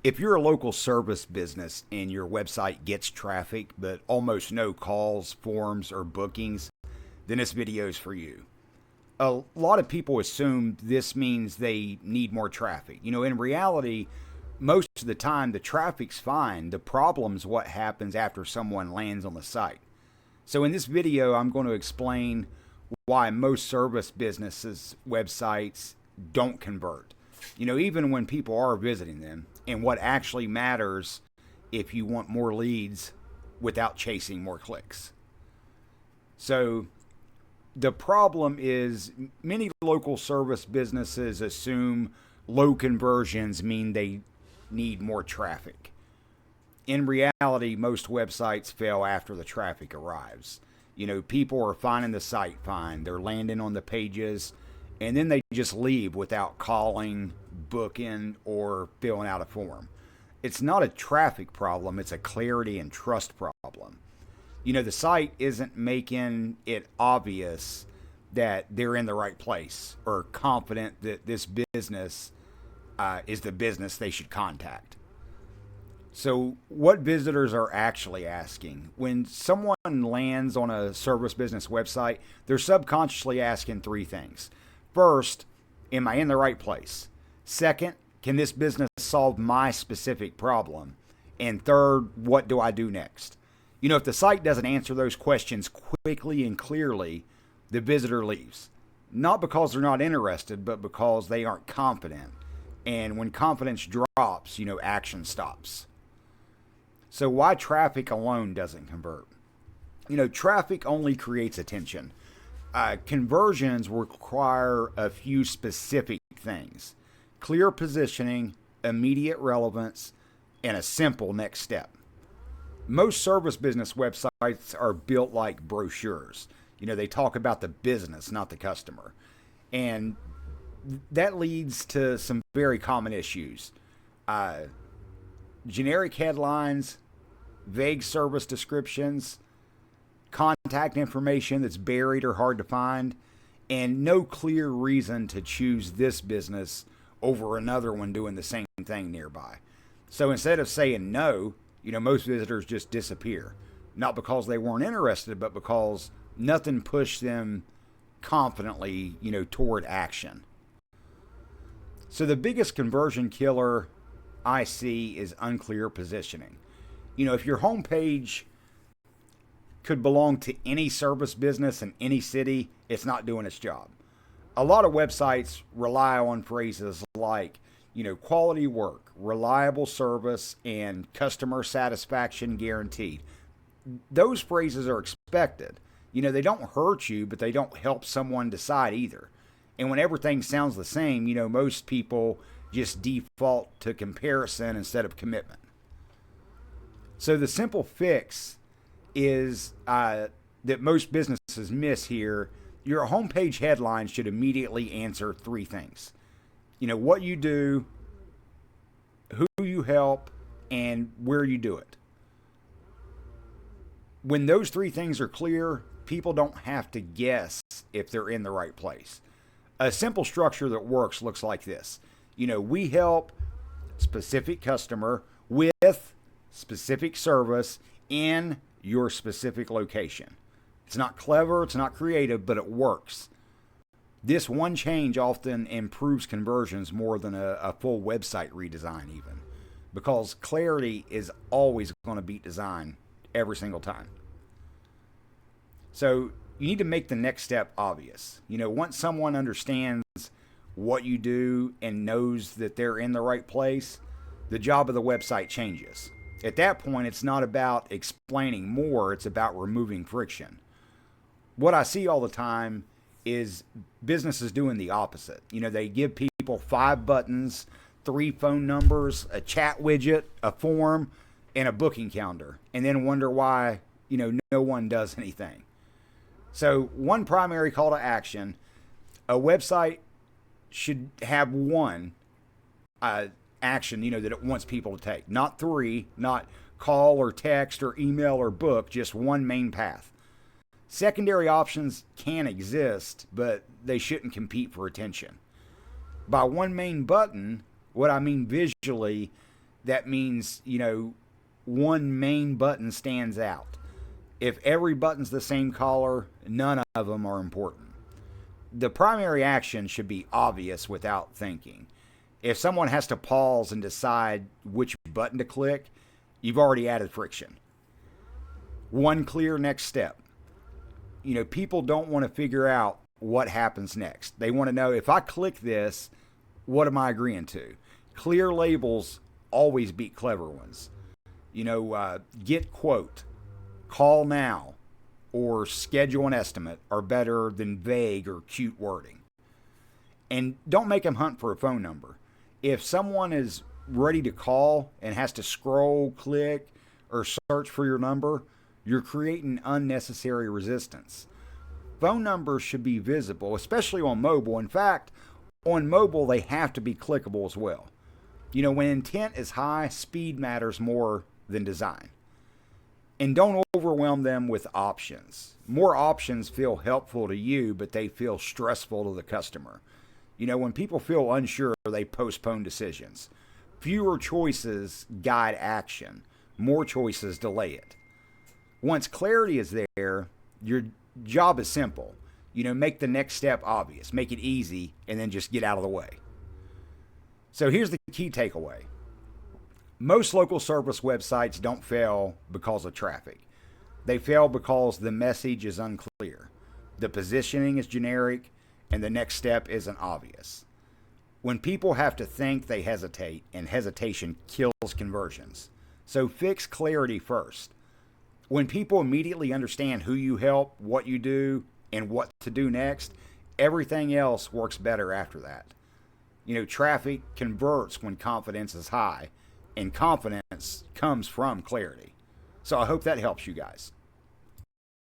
If you're a local service business and your website gets traffic but almost no calls, forms, or bookings, then this video is for you. A lot of people assume this means they need more traffic. In reality, most of the time the traffic's fine. The problem's what happens after someone lands on the site. So in this video, I'm going to explain why most service businesses' websites don't convert. Even when people are visiting them, and what actually matters if you want more leads without chasing more clicks. So the problem is many local service businesses assume low conversions mean they need more traffic. In reality, most websites fail after the traffic arrives. People are finding the site fine, they're landing on the pages, and then they just leave without calling, booking, or filling out a form. It's not a traffic problem, it's a clarity and trust problem. The site isn't making it obvious that they're in the right place or confident that this business is the business they should contact. So, what visitors are actually asking? When someone lands on a service business website, they're subconsciously asking three things. First, am I in the right place? Second, can this business solve my specific problem? And third, what do I do next? If the site doesn't answer those questions quickly and clearly, the visitor leaves. Not because they're not interested, but because they aren't confident. And when confidence drops, action stops. So why traffic alone doesn't convert? Traffic only creates attention. Conversions require a few specific things: clear positioning, immediate relevance, and a simple next step. Most service business websites are built like brochures. They talk about the business, not the customer. And that leads to some very common issues. Generic headlines, vague service descriptions, contact information that's buried or hard to find, and no clear reason to choose this business over another one doing the same thing nearby. So instead of saying no, most visitors just disappear. Not because they weren't interested, but because nothing pushed them confidently, toward action. So the biggest conversion killer I see is unclear positioning. If your homepage could belong to any service business in any city, it's not doing its job. A lot of websites rely on phrases like, quality work, reliable service, and customer satisfaction guaranteed. Those phrases are expected. They don't hurt you, but they don't help someone decide either. And when everything sounds the same, most people just default to comparison instead of commitment. So the simple fix is that most businesses miss here. Your homepage headline should immediately answer three things. What you do, who you help, and where you do it. When those three things are clear, people don't have to guess if they're in the right place. A simple structure that works looks like this. We help specific customer with specific service in your specific location. It's not clever, it's not creative, but it works. This one change often improves conversions more than a full website redesign even, because clarity is always going to beat design every single time. So you need to make the next step obvious. Once someone understands what you do and knows that they're in the right place, the job of the website changes. At that point, it's not about explaining more, it's about removing friction. What I see all the time is businesses doing the opposite. They give people 5 buttons, 3 phone numbers, a chat widget, a form, and a booking calendar, and then wonder why, no one does anything. So one primary call to action: a website should have one action, that it wants people to take. Not 3, not call or text or email or book, just one main path. Secondary options can exist, but they shouldn't compete for attention. By one main button, what I mean visually, that means, one main button stands out. If every button's the same color, none of them are important. The primary action should be obvious without thinking. If someone has to pause and decide which button to click, you've already added friction. One clear next step. People don't want to figure out what happens next. They want to know, if I click this, what am I agreeing to? Clear labels always beat clever ones. Get quote, call now, or schedule an estimate are better than vague or cute wording. And don't make them hunt for a phone number. If someone is ready to call and has to scroll, click, or search for your number, you're creating unnecessary resistance. Phone numbers should be visible, especially on mobile. In fact, on mobile, they have to be clickable as well. When intent is high, speed matters more than design. And don't overwhelm them with options. More options feel helpful to you, but they feel stressful to the customer. When people feel unsure, they postpone decisions. Fewer choices guide action. More choices delay it. Once clarity is there, your job is simple. Make the next step obvious, make it easy, and then just get out of the way. So here's the key takeaway. Most local service websites don't fail because of traffic. They fail because the message is unclear, the positioning is generic, and the next step isn't obvious. When people have to think, they hesitate, and hesitation kills conversions. So fix clarity first. When people immediately understand who you help, what you do, and what to do next, everything else works better after that. Traffic converts when confidence is high, and confidence comes from clarity. So I hope that helps you guys.